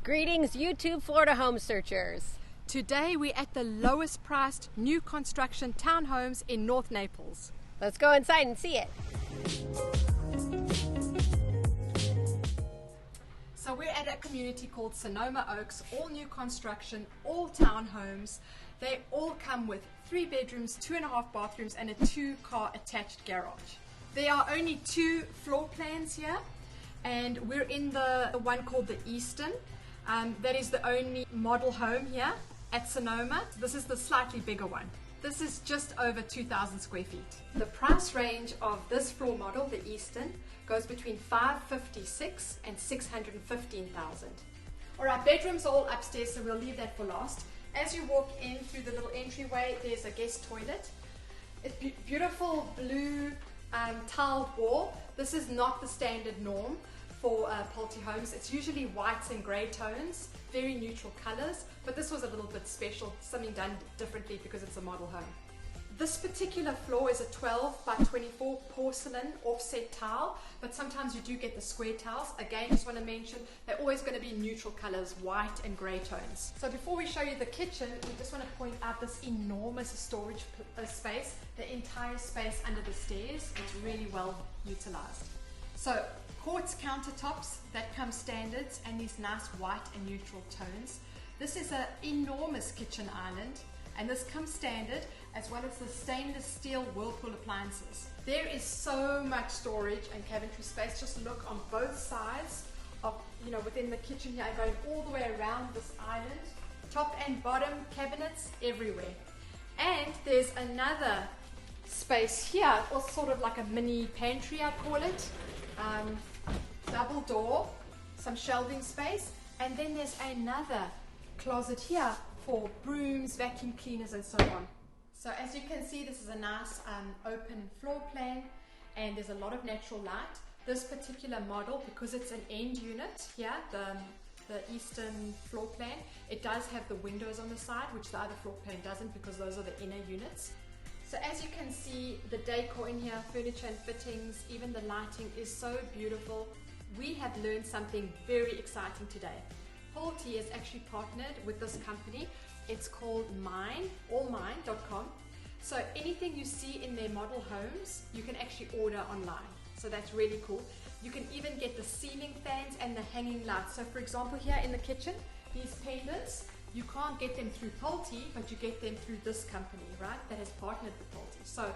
Greetings, YouTube Florida home searchers. Today we're at the lowest priced new construction townhomes in North Naples. Let's go inside and see it. So we're at a community called Sonoma Oaks, all new construction, all townhomes. They all come with 3 bedrooms, 2.5 bathrooms and a 2-car attached garage. There are only 2 floor plans here, and we're in the one called the Easton. That is the only model home here at Sonoma. This is the slightly bigger one. This is just over 2,000 square feet. The price range of this floor model, the Easton, goes between $556,000 and $615,000. All right, bedrooms all upstairs, so we'll leave that for last. As you walk in through the little entryway, there's a guest toilet. It's beautiful blue tiled wall. This is not the standard norm for Pulte Homes. It's usually whites and grey tones, very neutral colors, but this was a little bit special, something done differently because it's a model home. This particular floor is a 12 by 24 porcelain offset tile, but sometimes you do get the square tiles. Again, just want to mention, they're always going to be neutral colors, white and grey tones. So before we show you the kitchen, we just want to point out this enormous storage space. The entire space under the stairs is really well utilized. So quartz countertops that come standards and these nice white and neutral tones. This is an enormous kitchen island, and this comes standard, as well as the stainless steel Whirlpool appliances. There is so much storage and cabinetry space. Just look on both sides of, within the kitchen here, going all the way around this island. Top and bottom cabinets everywhere. And there's another space here, or sort of like a mini pantry, I call it. Double door, some shelving space, and then there's another closet here for brooms, vacuum cleaners and so on. So as you can see, this is a nice open floor plan, and there's a lot of natural light. This particular model, because it's an end unit here, the Eastern floor plan, it does have the windows on the side, which the other floor plan doesn't, because those are the inner units. So as you can see, the decor in here, furniture and fittings, even the lighting is so beautiful. We have learned something very exciting today. Pulte has actually partnered with this company. It's called allmine.com. So anything you see in their model homes, you can actually order online. So that's really cool. You can even get the ceiling fans and the hanging lights. So for example, here in the kitchen, these pendants, you can't get them through Pulte, but you get them through this company, right, that has partnered with Pulte. So,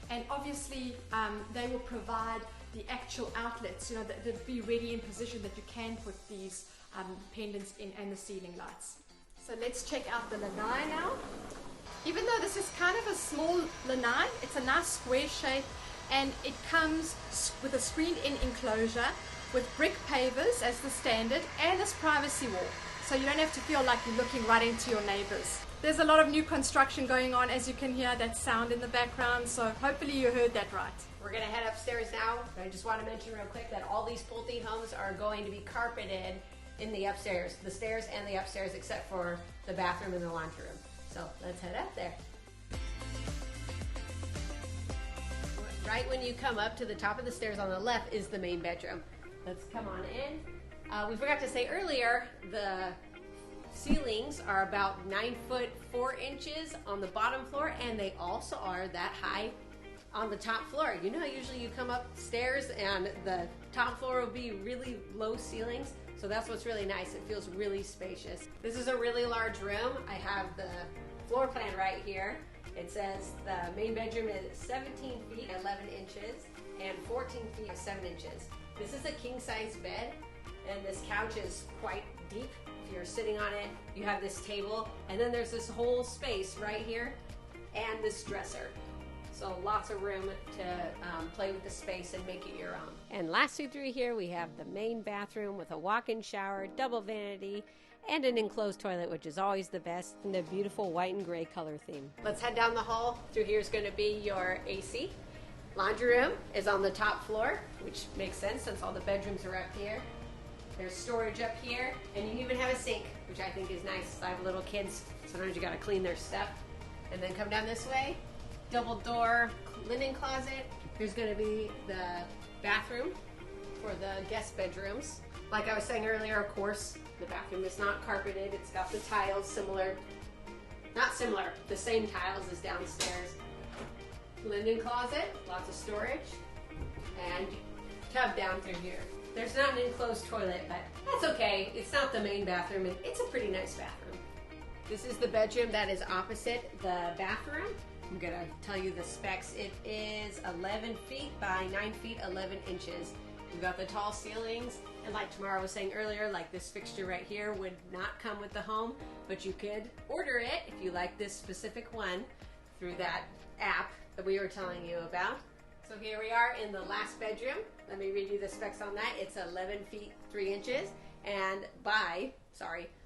and obviously they will provide the actual outlets, that be ready in position that you can put these pendants in and the ceiling lights. So let's check out the lanai now. Even though this is kind of a small lanai, it's a nice square shape, and it comes with a screened-in enclosure with brick pavers as the standard and this privacy wall. So you don't have to feel like you're looking right into your neighbors. There's a lot of new construction going on, as you can hear that sound in the background, so hopefully you heard that right. We're going to head upstairs now. I just want to mention real quick that all these Pulte homes are going to be carpeted in the upstairs, the stairs and the upstairs, except for the bathroom and the laundry room. So let's head up there. Right when you come up to the top of the stairs on the left is the main bedroom. Let's come on in. We forgot to say earlier, the ceilings are about 9 foot 4 inches on the bottom floor, and they also are that high on the top floor. You know how usually you come upstairs and the top floor will be really low ceilings? So that's what's really nice. It feels really spacious. This is a really large room. I have the floor plan right here. It says the main bedroom is 17 feet 11 inches and 14 feet 7 inches. This is a king size bed, and this couch is quite deep. If you're sitting on it, you have this table, and then there's this whole space right here and this dresser. So lots of room to play with the space and make it your own. And lastly through here, we have the main bathroom with a walk-in shower, double vanity, and an enclosed toilet, which is always the best, in the beautiful white and gray color theme. Let's head down the hall. Through here is going to be your AC. Laundry room is on the top floor, which makes sense since all the bedrooms are up here. There's storage up here, and you even have a sink, which I think is nice. I have little kids, sometimes you gotta clean their stuff. And then come down this way, double door linen closet. There's gonna be the bathroom for the guest bedrooms. Like I was saying earlier, of course, The bathroom is not carpeted. It's got the tiles the same tiles as downstairs. Linen closet, lots of storage, and tub down through here. There's not an enclosed toilet, but that's okay. It's not the main bathroom, and it's a pretty nice bathroom. This is the bedroom that is opposite the bathroom. I'm gonna tell you the specs. It is 11 feet by 9 feet, 11 inches. We've got the tall ceilings, and like Tamara was saying earlier, like this fixture right here would not come with the home, but you could order it if you like this specific one through that app that we were telling you about. So here we are in the last bedroom. Let me read you the specs on that. It's 11 feet 3 inches and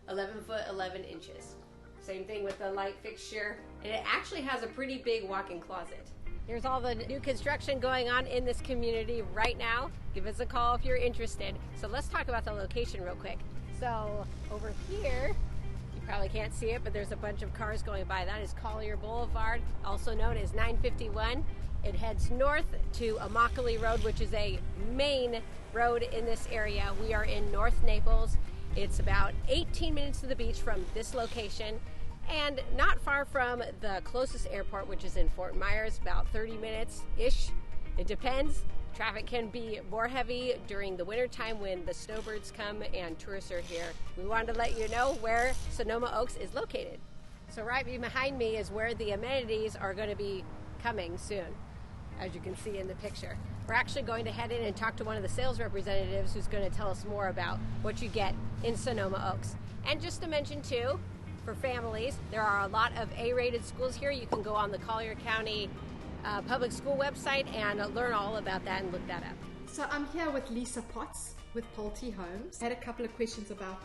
11 foot 11 inches. Same thing with the light fixture, and it actually has a pretty big walk-in closet. Here's all the new construction going on in this community right now. Give us a call if you're interested. So let's talk about the location real quick. So over here, you probably can't see it, but there's a bunch of cars going by. That is Collier Blvd, also known as 951. It heads north to Immokalee Road, which is a main road in this area. We are in North Naples. It's about 18 minutes to the beach from this location, and not far from the closest airport, which is in Fort Myers, about 30 minutes-ish. It depends. Traffic can be more heavy during the winter time when the snowbirds come and tourists are here. We wanted to let you know where Sonoma Oaks is located. So right behind me is where the amenities are going to be coming soon, as you can see in the picture. We're actually going to head in and talk to one of the sales representatives who's going to tell us more about what you get in Sonoma Oaks. And just to mention too, for families, there are a lot of A-rated schools here. You can go on the Collier County Public School website and learn all about that and look that up. So I'm here with Lisa Potts with Pulte Homes. I had a couple of questions about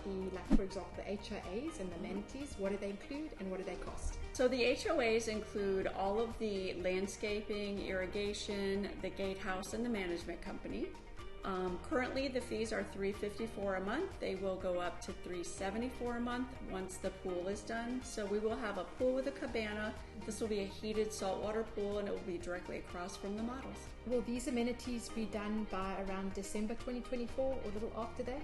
for example, the HOAs and the amenities. What do they include and what do they cost? So the HOAs include all of the landscaping, irrigation, the gatehouse, and the management company. Currently the fees are $354 a month. They will go up to $374 a month once the pool is done. So we will have a pool with a cabana. This will be a heated saltwater pool, and it will be directly across from the models. Will these amenities be done by around December 2024 or a little after that?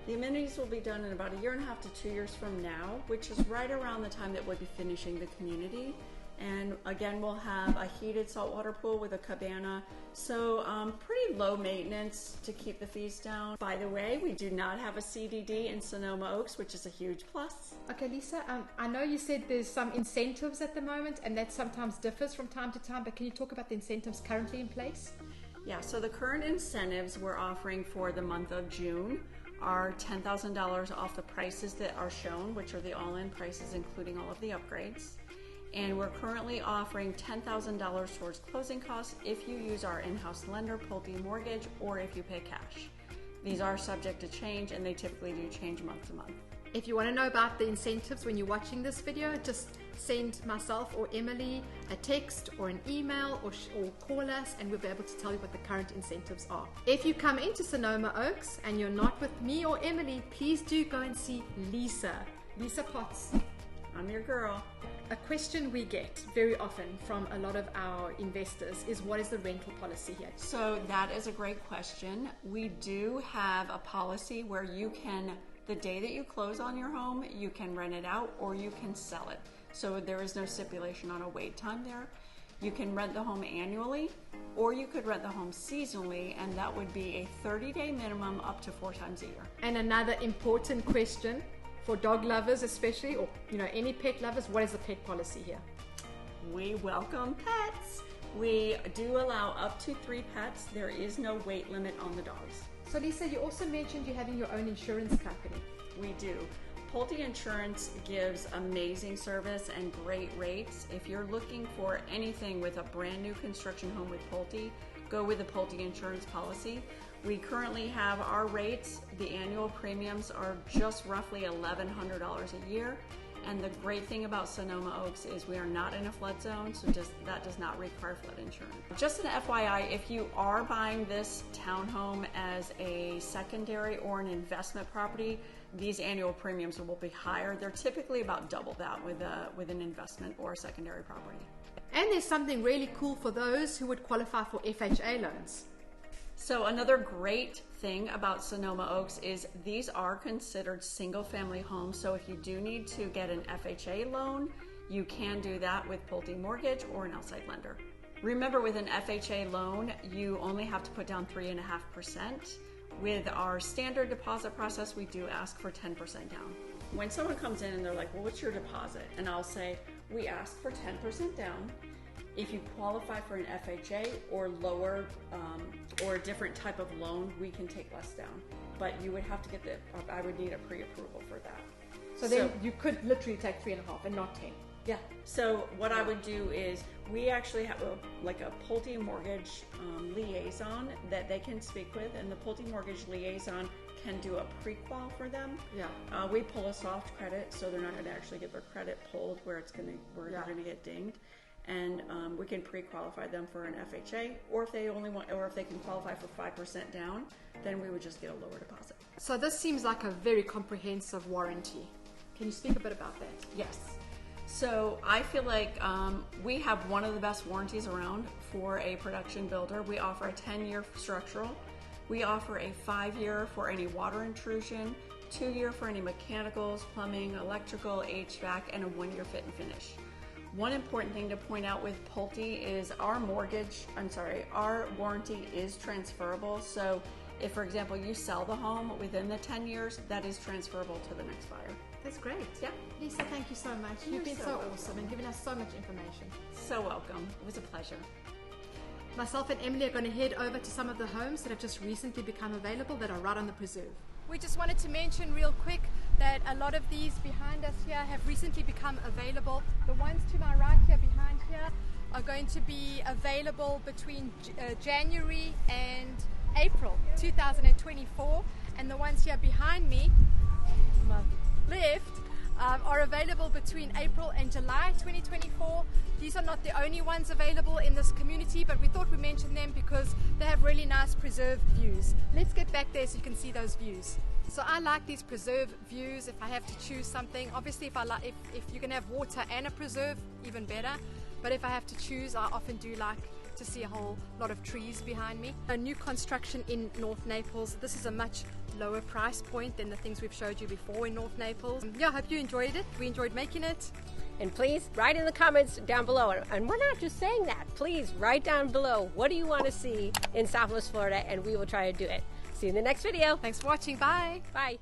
The amenities will be done in about 1.5 to 2 years from now, which is right around the time that we'll be finishing the community. And again, we'll have a heated saltwater pool with a cabana. So pretty low maintenance to keep the fees down. By the way, we do not have a CDD in Sonoma Oaks, which is a huge plus. Okay, Lisa, I know you said there's some incentives at the moment, and that sometimes differs from time to time, but can you talk about the incentives currently in place? Yeah, so the current incentives we're offering for the month of June are $10,000 off the prices that are shown, which are the all-in prices including all of the upgrades. And we're currently offering $10,000 towards closing costs if you use our in-house lender, Pulte Mortgage, or if you pay cash. These are subject to change, and they typically do change month to month. If you want to know about the incentives when you're watching this video, just send myself or Emily a text or an email or call us, and we'll be able to tell you what the current incentives are. If you come into Sonoma Oaks and you're not with me or Emily, please do go and see Lisa Potts. I'm your girl. A question we get very often from a lot of our investors is, what is the rental policy here? So that is a great question. We do have a policy where you can, the day that you close on your home, you can rent it out or you can sell it. So there is no stipulation on a wait time there. You can rent the home annually, or you could rent the home seasonally, and that would be a 30-day minimum up to 4 times a year. And another important question for dog lovers especially, or any pet lovers, what is the pet policy here? We welcome pets. We do allow up to 3 pets. There is no weight limit on the dogs. So Lisa, you also mentioned you're having your own insurance company. We do. Pulte Insurance gives amazing service and great rates. If you're looking for anything with a brand new construction home with Pulte, go with the Pulte Insurance policy. We currently have our rates. The annual premiums are just roughly $1,100 a year. And the great thing about Sonoma Oaks is we are not in a flood zone, so that does not require flood insurance. Just an FYI, if you are buying this townhome as a secondary or an investment property, these annual premiums will be higher. They're typically about double that with an investment or a secondary property. And there's something really cool for those who would qualify for FHA loans. So another great thing about Sonoma Oaks is these are considered single family homes. So if you do need to get an FHA loan, you can do that with Pulte Mortgage or an outside lender. Remember, with an FHA loan, you only have to put down 3.5%. With our standard deposit process, we do ask for 10% down. When someone comes in and they're like, well, what's your deposit? And I'll say, we ask for 10% down. If you qualify for an FHA or lower or a different type of loan, we can take less down. But you would have to get I would need a pre-approval for that. So then you could literally take 3.5 and not 10. Yeah. So what I would do is we actually have a Pulte Mortgage liaison that they can speak with, and the Pulte Mortgage liaison can do a pre-qual for them. Yeah. We pull a soft credit, so they're not going to actually get their credit pulled where they're going to get dinged, and we can pre-qualify them for an FHA, or if they can qualify for 5% down, then we would just get a lower deposit. So this seems like a very comprehensive warranty. Can you speak a bit about that? Yes. So I feel like we have one of the best warranties around for a production builder. We offer a 10-year structural. We offer a 5-year for any water intrusion, 2-year for any mechanicals, plumbing, electrical, HVAC, and a 1-year fit and finish. One important thing to point out with Pulte is our warranty is transferable. So if, for example, you sell the home within the 10 years, that is transferable to the next buyer. That's great. Yeah. Lisa, thank you so much. You've been so awesome and given us so much information. So welcome. It was a pleasure. Myself and Emily are going to head over to some of the homes that have just recently become available that are right on the preserve. We just wanted to mention real quick that a lot of these behind us here have recently become available. The ones to my right here behind here are going to be available between January and April 2024, and the ones here behind me on my left are available between April and July 2024. These are not the only ones available in this community, but we thought we'd mention them because they have really nice preserved views. Let's get back there so you can see those views. So I like these preserve views if I have to choose something. Obviously if you can have water and a preserve, even better. But if I have to choose, I often do like to see a whole lot of trees behind me. A new construction in North Naples. This is a much lower price point than the things we've showed you before in North Naples. Yeah, I hope you enjoyed it. We enjoyed making it. And please write in the comments down below. And we're not just saying that. Please write down below, what do you want to see in Southwest Florida, and we will try to do it. See you in the next video. Thanks for watching. Bye. Bye.